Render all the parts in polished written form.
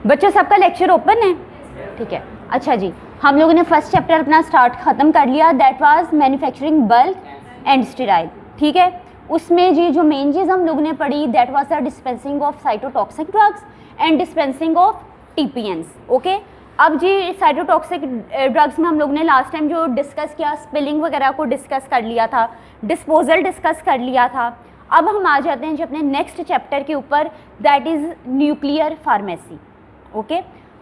बच्चों सबका lecture open है? ठीक है, अच्छा जी, हम लोगों ने फर्स्ट चैप्टर अपना स्टार्ट ख़त्म कर लिया, that was manufacturing bulk and sterile. ठीक है, उसमें जी जो मेन चीज़ हम लोगों ने पढ़ी that was the dispensing of cytotoxic drugs and dispensing of TPNs. Okay, अब जी साइटोटॉक्सिक ड्रग्स में हम लोगों ने लास्ट टाइम जो डिस्कस किया, स्पिलिंग वगैरह को डिस्कस कर लिया था, डिस्पोजल डिस्कस कर लिया था। अब हम आ जाते हैं जी अपने नेक्स्ट चैप्टर के ऊपर, that is nuclear pharmacy. Okay,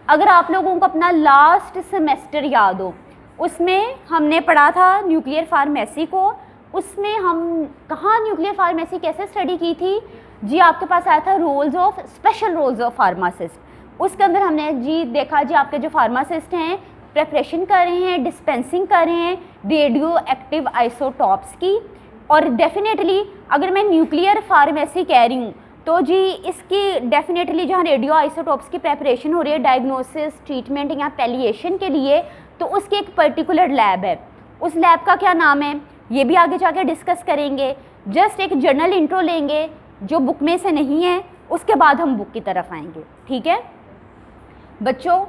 अगर आप लोगों को अपना लास्ट सेमेस्टर याद हो, उसमें हमने पढ़ा था न्यूक्लियर फार्मेसी को। उसमें हम कहाँ न्यूक्लियर फार्मेसी कैसे स्टडी की थी जी, आपके पास आया था roles of special roles of pharmacist. उसके अंदर हमने जी देखा जी आपके जो फार्मासिस्ट हैं प्रेपरेशन कर रहे हैं, डिस्पेंसिंग कर रहे हैं रेडियो एक्टिव आइसोटॉप्स की। और डेफिनेटली अगर मैं न्यूक्लियर फार्मेसी कह रही हूँ तो जी इसकी डेफिनेटली जहाँ रेडियो आइसोटॉप्स की प्रेपरेशन हो रही है डायग्नोसिस, ट्रीटमेंट या पैलिएशन के लिए, तो उसकी एक पर्टिकुलर लैब है। उस लैब का क्या नाम है ये भी आगे जाके डिस्कस करेंगे। जस्ट एक जर्नल इंट्रो लेंगे जो बुक में से नहीं है, उसके बाद हम बुक की तरफ आएंगे। ठीक है बच्चों,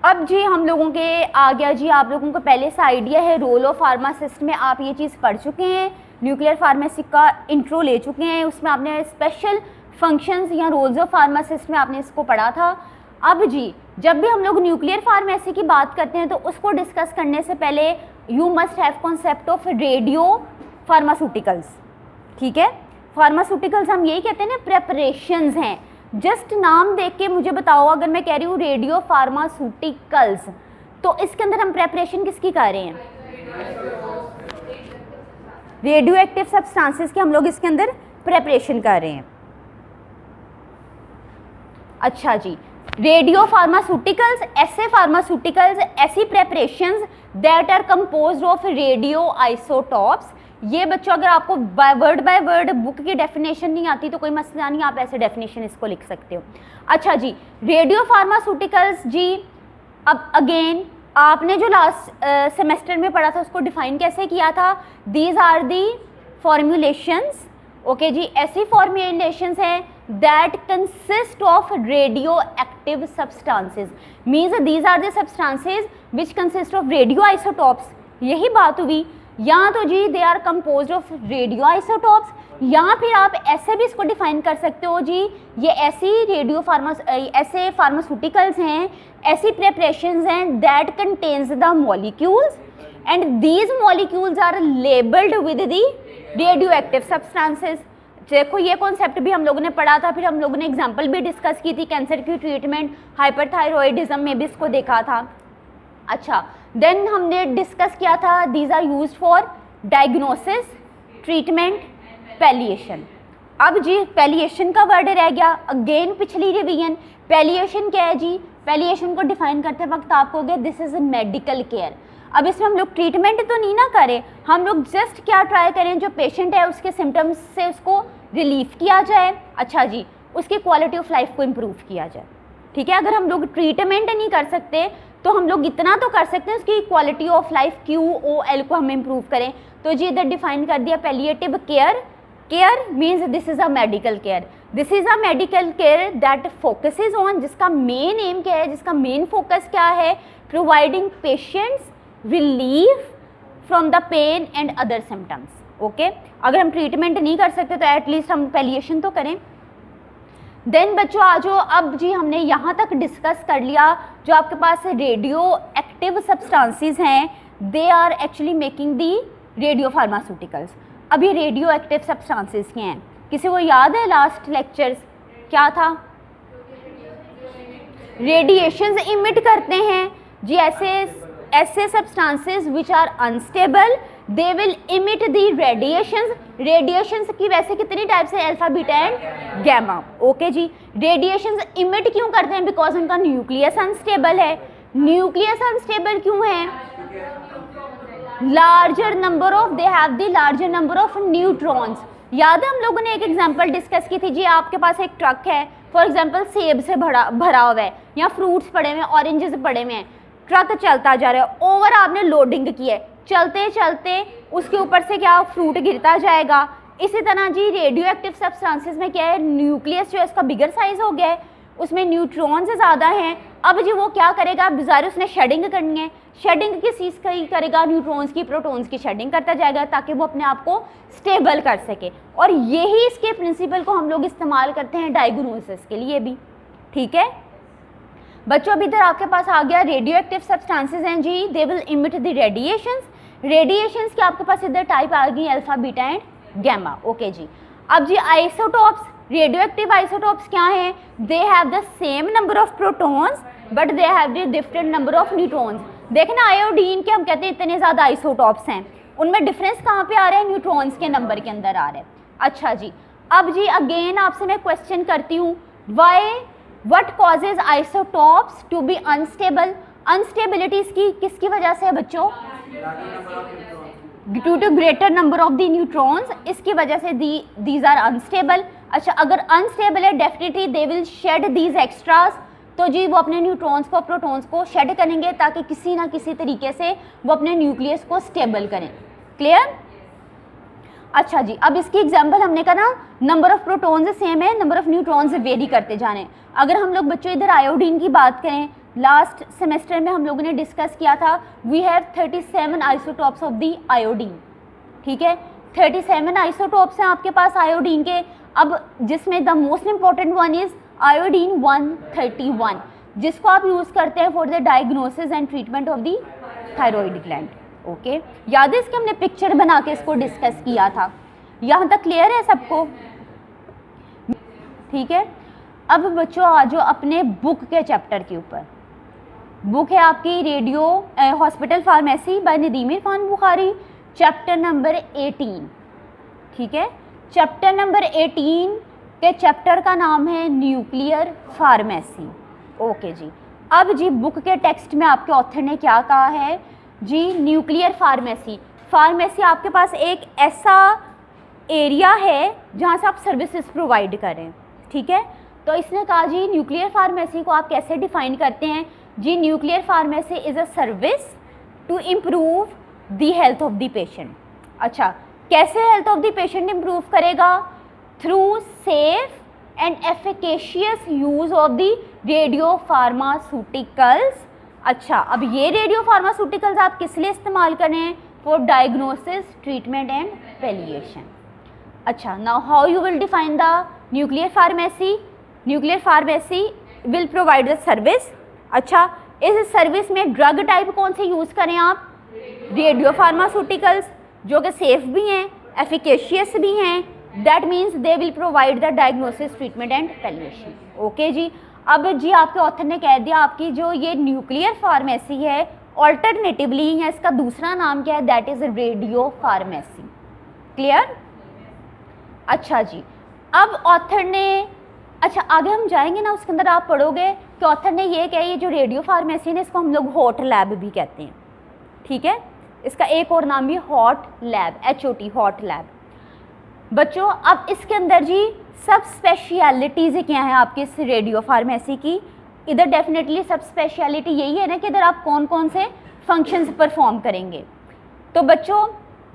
अब जी हम लोगों के आ गया जी, आप लोगों को पहले से आइडिया है रोल ऑफ फार्मासिस्ट में, आप ये चीज़ पढ़ चुके हैं, न्यूक्लियर फार्मेसी का इंट्रो ले चुके हैं, उसमें आपने स्पेशल फंक्शंस या रोल्स ऑफ फार्मासिस्ट में आपने इसको पढ़ा था। अब जी जब भी हम लोग न्यूक्लियर फार्मेसी की बात करते हैं तो उसको डिस्कस करने से पहले you must have concept of radio pharmaceuticals. ठीक है, फार्मास्यूटिकल्स हम यही कहते हैं ना, प्रेपरेशंस हैं। जस्ट नाम देख के मुझे बताओ, अगर मैं कह रही हूँ रेडियो फार्मास्यूटिकल्स, तो इसके अंदर हम प्रेपरेशन किसकी कर रहे हैं? रेडियो एक्टिव सब्सटेंसेस की हम लोग इसके अंदर प्रेपरेशन कर रहे हैं। अच्छा जी, रेडियो फार्मास्यूटिकल्स, ऐसी preparations that are composed of radioisotopes. ये बच्चों अगर आपको बाय वर्ड बुक की डेफिनेशन नहीं आती तो कोई मसला नहीं, आप ऐसे डेफिनेशन इसको लिख सकते हो। अच्छा जी, रेडियो फार्मास्यूटिकल्स जी, अब अगेन आपने जो लास्ट सेमेस्टर में पढ़ा था उसको डिफाइन कैसे किया था? These are the formulations. Okay जी, ऐसी फॉर्मुलेशंस हैं that consist of radioactive substances, means these are the substances which consist of radioisotopes। यही बात हुई, या तो जी they are composed of radioisotopes, या फिर आप ऐसे भी इसको डिफाइन कर सकते हो जी, ये ऐसे फार्मास्यूटिकल्स हैं, ऐसी प्रेपरेशंस हैं that contains the molecules and these molecules are labeled with the radioactive substances। देखो ये कॉन्सेप्ट भी हम लोगों ने पढ़ा था, फिर हम लोगों ने एग्जांपल भी डिस्कस की थी, कैंसर की ट्रीटमेंट, हाइपरथायरॉयडिज्म में भी इसको देखा था। अच्छा, देन हमने डिस्कस किया था these are used for diagnosis, treatment, palliation. अब जी पैलिएशन का वर्ड रह गया, अगेन पिछली रिवीजन। पैलिएशन क्या है जी? पैलिएशन को डिफाइन करते वक्त आपको गया दिस इज मेडिकल केयर। अब इसमें हम लोग ट्रीटमेंट तो नहीं ना करें, हम लोग जस्ट क्या ट्राई करें, जो पेशेंट है उसके सिम्टम्स से उसको रिलीफ किया जाए। अच्छा जी, उसकी क्वालिटी ऑफ लाइफ को इम्प्रूव किया जाए। ठीक है, अगर हम लोग ट्रीटमेंट नहीं कर सकते तो हम लोग इतना तो कर सकते हैं उसकी क्वालिटी ऑफ लाइफ QOL को हम इम्प्रूव करें। तो जी इधर डिफाइन कर दिया palliative care. Care means this is a medical care, this is a medical care that focuses on, जिसका मेन एम क्या है, जिसका मेन फोकस क्या है? Providing patients relief from the pain and other symptoms. Okay, अगर हम treatment नहीं कर सकते तो एटलीस्ट हम पैलिएशन तो करें। देन बच्चों आ जाओ, अब जी हमने यहाँ तक डिस्कस कर लिया जो आपके पास रेडियो एक्टिव सब्सटेंसेस हैं, they are actually making the radiopharmaceuticals. अभी रेडियो एक्टिव सब्सटेंसेस के हैं, किसी को याद है लास्ट लेक्चर्स क्या था? रेडिएशंस इमिट करते हैं जी, ऐसे substances which are unstable they will emit the radiations. Radiations की वैसे कितनी टाइप्स है? Alpha, beta and gamma. Okay जी, रेडिएशंस इमिट क्यों करते हैं? बिकॉज उनका न्यूक्लियस अनस्टेबल है। न्यूक्लियस अनस्टेबल क्यों है? Larger number of, they have the larger number of neutrons. याद है हम लोगों ने एक एग्जांपल डिस्कस की थी जी, आपके पास एक ट्रक है, फॉर एग्जांपल सेब से भरा हुआ है या फ्रूट्स पड़े हुए हैं, ऑरेंजेस पड़े हुए हैं, ट्रक चलता जा रहा है, ओवर आपने लोडिंग की है, चलते चलते उसके ऊपर से क्या फ्रूट गिरता जाएगा। इसी तरह जी रेडियो एक्टिव सब्सटेंसेस में क्या है, न्यूक्लियस जो है उसका बिगर साइज हो गया है, उसमें न्यूट्रॉन्स ज़्यादा हैं। अब जी वो क्या करेगा, बेचारे उसने शेडिंग करनी है, शेडिंग किस चीज़ की करेगा, न्यूट्रॉन्स की, प्रोटॉन्स की शेडिंग करता जाएगा ताकि वो अपने आप को स्टेबल कर सके। और यही इसके प्रिंसिपल को हम लोग इस्तेमाल करते हैं डायग्नोसिस के लिए भी। ठीक है बच्चों, अभी इधर आपके पास आ गया रेडियो एक्टिव सब्सटेंसेज हैं जी, they will emit the radiations. Radiations के आपके पास इधर टाइप आ गई alpha, beta and gamma. Okay जी, अब जी आइसोटॉप्स, रेडियो एक्टिव आइसोटॉप्स क्या हैं, they have the same number of protons but they have the different number of neutrons. देखना आयोडीन के हम कहते हैं इतने ज़्यादा आइसोटॉप्स हैं, उनमें डिफरेंस कहाँ पे आ रहा है, न्यूट्रॉन्स के नंबर के अंदर आ रहा है। अच्छा जी, अब जी अगेन आपसे मैं क्वेश्चन करती हूँ, why what causes isotopes to be unstable. Unstabilities की किसकी वजह से है बच्चों, due to greater number of the neutrons, इसकी वजह से दीज आर अनस्टेबल। अच्छा, अगर अनस्टेबल है definitely they will shed these extras, तो जी वो अपने न्यूट्रॉन्स को, प्रोटॉन्स को शेड करेंगे ताकि किसी ना किसी तरीके से वो अपने न्यूक्लियस को स्टेबल करें। क्लियर। अच्छा जी, अब इसकी एग्जांपल हमने कहा ना, नंबर ऑफ प्रोटॉन्स सेम है, नंबर ऑफ न्यूट्रॉन्स वेरी करते जाने। अगर हम लोग बच्चों इधर आयोडीन की बात करें, लास्ट सेमेस्टर में हम लोगों ने डिस्कस किया था, we have 37 isotopes of the iodine. ठीक है, 37 आइसोटॉप्स हैं आपके पास आयोडीन के। अब जिसमें the most important one is iodine 131, जिसको आप यूज़ करते हैं for the diagnosis and treatment of the thyroid gland. Okay, याद है इसके हमने पिक्चर बना के इसको डिस्कस किया था। यहाँ तक क्लियर है सबको? ठीक है, अब बच्चों आ जाओ अपने बुक के चैप्टर के ऊपर। बुक है आपकी radio hospital pharmacy by Nadeem Irfan Bukhari, chapter number 18। ठीक है, चैप्टर नंबर 18 के चैप्टर का नाम है न्यूक्लियर फार्मेसी। ओके जी, अब जी बुक के टेक्स्ट में आपके ऑथर ने क्या कहा है जी, न्यूक्लियर फार्मेसी। फार्मेसी आपके पास एक ऐसा एरिया है जहाँ से आप सर्विसेज प्रोवाइड करें। ठीक है, तो इसने कहा जी न्यूक्लियर फार्मेसी को आप कैसे डिफाइन करते हैं जी, nuclear pharmacy is a service to improve the health of the patient. अच्छा, कैसे health of the patient improve करेगा, through safe and efficacious use of the radio pharmaceuticals. अच्छा, अब ये रेडियो फार्मास्यूटिकल्स आप किस लिए इस्तेमाल कर रहे हैं, for diagnosis, treatment and palliation. अच्छा, now how you will define the nuclear pharmacy. Nuclear pharmacy will provide the service. अच्छा, इस सर्विस में ड्रग टाइप कौन से यूज़ करें आप, रेडियो फार्मास्यूटिकल्स, जो कि सेफ भी हैं, एफिकेशियस भी हैं, that means they will provide the diagnosis, treatment and palliation. Okay जी, अब जी आपके ऑथर ने कह दिया आपकी जो ये न्यूक्लियर फार्मेसी है, ऑल्टरनेटिवली या इसका दूसरा नाम क्या है, that is radio pharmacy. Clear. अच्छा जी, अब ऑथर ने, अच्छा आगे हम जाएंगे ना, उसके अंदर आप पढ़ोगे कि ऑथर ने ये कहा, ये जो रेडियो फार्मेसी है इसको हम लोग हॉट लैब भी कहते हैं। ठीक है, इसका एक और नाम भी hot lab, HOT, hot lab. बच्चों अब इसके अंदर जी सब स्पेशलिटीज़ क्या हैं आपकी इस रेडियो फार्मेसी की, इधर डेफिनेटली सब स्पेशलिटी यही है ना कि इधर आप कौन कौन से फंक्शंस परफॉर्म करेंगे। तो बच्चों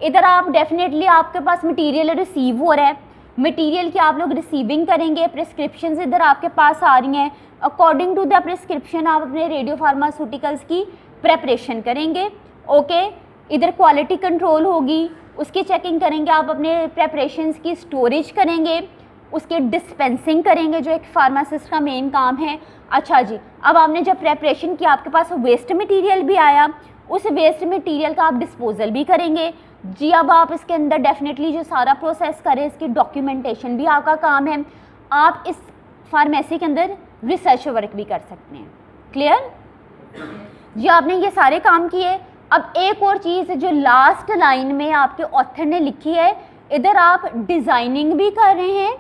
इधर आप डेफिनेटली आपके पास मटेरियल रिसीव हो रहा है, मटेरियल की आप लोग रिसीविंग करेंगे, प्रिस्क्रिप्शंस इधर आपके पास आ रही हैं, अकॉर्डिंग टू द प्रिस्क्रिप्शन आप अपने रेडियो फार्मास्यूटिकल्स की प्रेपरेशन करेंगे। ओके, इधर क्वालिटी कंट्रोल होगी, उसकी चेकिंग करेंगे, आप अपने प्रेपरेशंस की स्टोरेज करेंगे, उसके डिस्पेंसिंग करेंगे, जो एक फार्मासिस्ट का मेन काम है। अच्छा जी, अब आपने जब प्रेपरेशन की, आपके पास वेस्ट मटेरियल भी आया, उस वेस्ट मटेरियल का आप डिस्पोजल भी करेंगे जी। अब आप इसके अंदर डेफिनेटली जो सारा प्रोसेस करें, इसकी डॉक्यूमेंटेशन भी आपका काम है। आप इस फार्मेसी के अंदर रिसर्च वर्क भी कर सकते हैं। क्लियर जी, आपने ये सारे काम किए। अब एक और चीज़ जो लास्ट लाइन में आपके ऑथर ने लिखी है, इधर आप डिज़ाइनिंग भी कर रहे हैं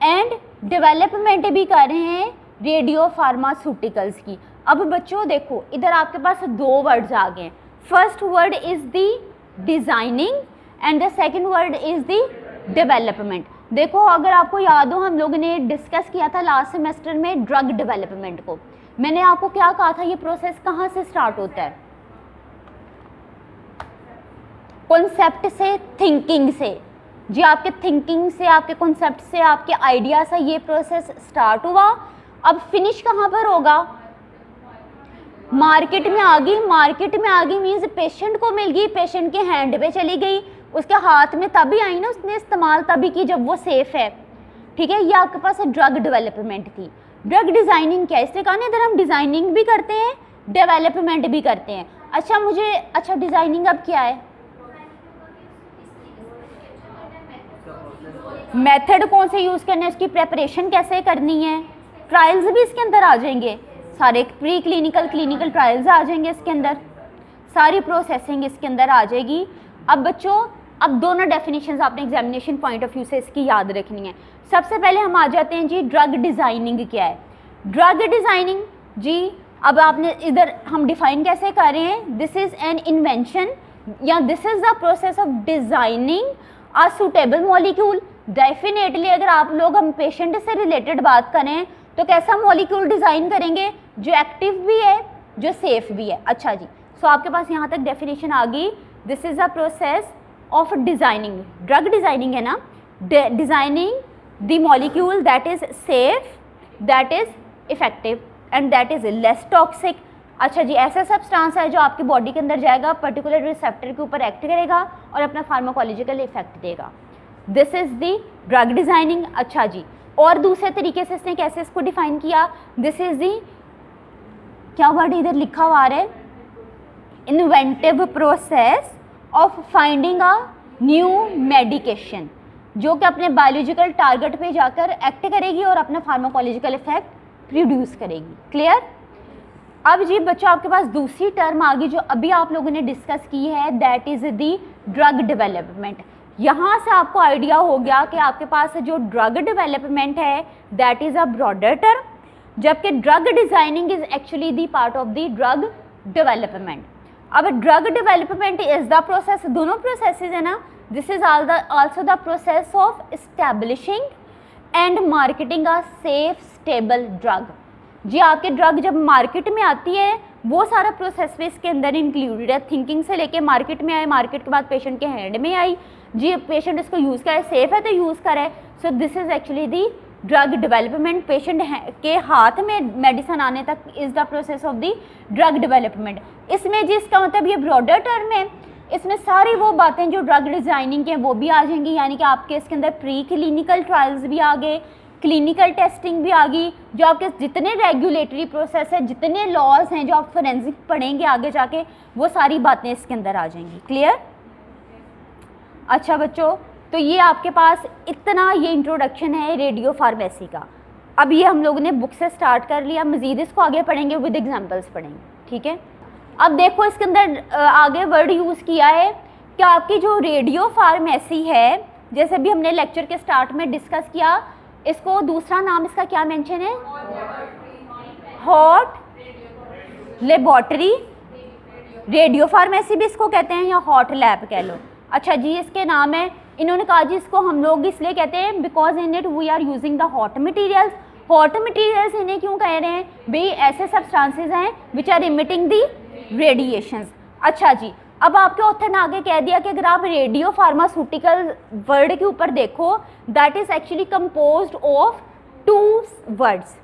एंड डेवलपमेंट भी कर रहे हैं रेडियो फार्मास्यूटिकल्स की। अब बच्चों देखो इधर आपके पास दो वर्ड्स आ गए हैं, first word is the designing and the second word is the development. देखो अगर आपको याद हो, हम लोगों ने डिस्कस किया था लास्ट सेमेस्टर में ड्रग डेवलपमेंट को। मैंने आपको क्या कहा था, ये प्रोसेस कहाँ से स्टार्ट होता है, कॉन्सेप्ट से, थिंकिंग से जी। आपके थिंकिंग से, आपके कॉन्सेप्ट से, आपके आइडिया से ये प्रोसेस स्टार्ट हुआ। अब फिनिश कहाँ पर होगा, मार्केट में आ गई, मार्केट में आ गई मीन्स पेशेंट को मिल गई, पेशेंट के हैंड पे चली गई, उसके हाथ में तभी आई ना, उसने इस्तेमाल तभी की जब वो सेफ है, ठीक है। ये आपके पास ड्रग डेवलपमेंट थी। ड्रग डिज़ाइनिंग क्या है, इसलिए कहा ना इधर हम डिज़ाइनिंग भी करते हैं, डेवलपमेंट भी करते हैं। अच्छा डिज़ाइनिंग अब क्या है, मेथड कौन से यूज़ करने हैं, उसकी प्रेपरेशन कैसे करनी है, ट्रायल्स भी इसके अंदर आ जाएंगे, सारे प्री क्लिनिकल क्लिनिकल ट्रायल्स आ जाएंगे इसके अंदर, सारी प्रोसेसिंग इसके अंदर आ जाएगी। अब बच्चों अब दोनों डेफिनेशंस आपने एग्जामिनेशन पॉइंट ऑफ व्यू से इसकी याद रखनी है। सबसे पहले हम आ जाते हैं जी ड्रग डिज़ाइनिंग क्या है। ड्रग डिज़ाइनिंग जी अब आपने इधर हम डिफाइन कैसे कर रहे हैं, दिस इज़ एन इन्वेंशन या this is the process of designing a suitable molecule. Definitely अगर आप लोग हम पेशेंट से रिलेटेड बात करें तो कैसा मॉलिक्यूल डिज़ाइन करेंगे, जो एक्टिव भी है जो सेफ भी है। अच्छा जी, सो आपके पास यहाँ तक डेफिनेशन आ गई। This is a process of designing, drug designing है ना, designing the molecule that is safe, that is effective and that is less toxic. अच्छा जी, ऐसा सब्सटेंस है जो आपकी बॉडी के अंदर जाएगा, पर्टिकुलर रिसेप्टर के ऊपर एक्ट करेगा और अपना फार्माकोलॉजिकल इफेक्ट देगा। This is the drug designing. अच्छा जी, और दूसरे तरीके से इसने कैसे इसको डिफाइन किया, दिस इज़ दी, क्या वर्ड इधर लिखा हुआ है, inventive process of finding a new medication, जो कि अपने बायोलॉजिकल टारगेट पे जाकर एक्ट करेगी और अपना फार्माकोलॉजिकल इफेक्ट प्रोड्यूस करेगी। क्लियर। अब जी बच्चों आपके पास दूसरी टर्म आ गई जो अभी आप लोगों ने डिस्कस की है, that is the drug development. यहाँ से आपको आइडिया हो गया कि आपके पास जो ड्रग डेवलपमेंट है that is a broader term, जबकि drug designing is actually the part of the drug development. अब drug development is the process, दोनों प्रोसेसेस है ना, this is also the process of establishing and marketing a safe stable drug. जी आपके drug जब market में आती है वो सारा प्रोसेस भी इसके अंदर इंक्लूडेड है, थिंकिंग से लेके मार्केट में आए, मार्केट के बाद पेशेंट के हैंड में आई, जी पेशेंट इसको यूज़ करे, सेफ है तो यूज़ करे। So this is actually the drug development, patient के हाथ में मेडिसिन आने तक is the process of the drug development. इसमें जिसका मतलब ये ब्रॉडर टर्म है, इसमें सारी वो बातें जो ड्रग डिज़ाइनिंग के वो भी आ जाएंगी, यानी कि आपके इसके अंदर प्री क्लिनिकल ट्रायल्स भी आ गए, क्लिनिकल टेस्टिंग भी आ गई, जो आपके जितने रेगुलेटरी प्रोसेस है, जितने लॉज हैं जो आप फोरेंसिक पढ़ेंगे आगे जाके, वो सारी बातें इसके अंदर आ जाएंगी। क्लियर। अच्छा बच्चों, तो ये आपके पास इतना ये इंट्रोडक्शन है रेडियो फार्मेसी का। अब ये हम लोगों ने बुक से स्टार्ट कर लिया, मज़ीद इसको आगे पढ़ेंगे, विद एग्जांपल्स पढ़ेंगे, ठीक है। अब देखो इसके अंदर आगे वर्ड यूज़ किया है कि आपकी जो रेडियो फार्मेसी है, जैसे भी हमने लेक्चर के स्टार्ट में डिस्कस किया, इसको दूसरा नाम इसका क्या मेंशन है, हॉट लेबोरेटरी रेडियो फार्मेसी भी इसको कहते हैं, या हॉट लैब कह लो। अच्छा जी, इसके नाम है, इन्होंने कहा जी इसको हम लोग इसलिए कहते हैं because in it we are using the hot materials. Hot materials इन्हें क्यों कह रहे हैं भाई, ऐसे सब्सटेंसेस हैं which are emitting the radiations. अच्छा जी, अब आपके ऑथर ने आगे कह दिया कि अगर आप रेडियो फार्मास्यूटिकल वर्ड के ऊपर देखो, that is actually composed of 2 words.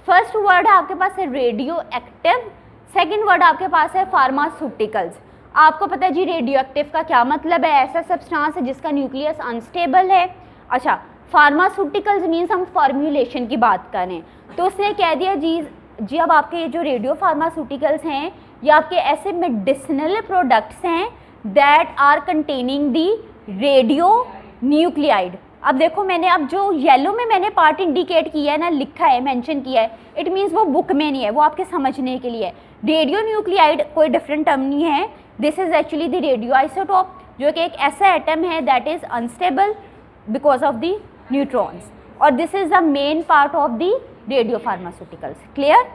First word है आपके पास है रेडियो एक्टिव, सेकेंड वर्ड आपके पास है फार्मास्यूटिकल्स। आपको पता है जी रेडियो एक्टिव का क्या मतलब है, ऐसा सब्सटेंस है जिसका न्यूक्लियस अनस्टेबल है। अच्छा, फार्मास्यूटिकल्स मीन्स हम फॉर्म्यूलेशन की बात करें, तो उसने कह दिया जी अब आपके ये जो रेडियो फार्मास्यूटिकल्स हैं ये आपके ऐसे मेडिसिनल प्रोडक्ट्स हैं that are containing the radionuclide. अब देखो मैंने अब जो येलो में मैंने पार्ट इंडिकेट किया है ना, लिखा है, मेंशन किया है, इट मीन्स वो बुक में नहीं है, वो आपके समझने के लिए है। रेडियो न्यूक्लियाइड कोई डिफरेंट टर्म नहीं है, this is actually the radio isotope, जो कि एक ऐसा एटम है that is unstable because of the neutrons, और this is the main part of the radio pharmaceuticals. Clear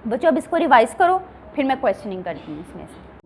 बच्चों, अब इसको रिवाइज करो, फिर मैं क्वेश्चनिंग करती हूँ इसमें से।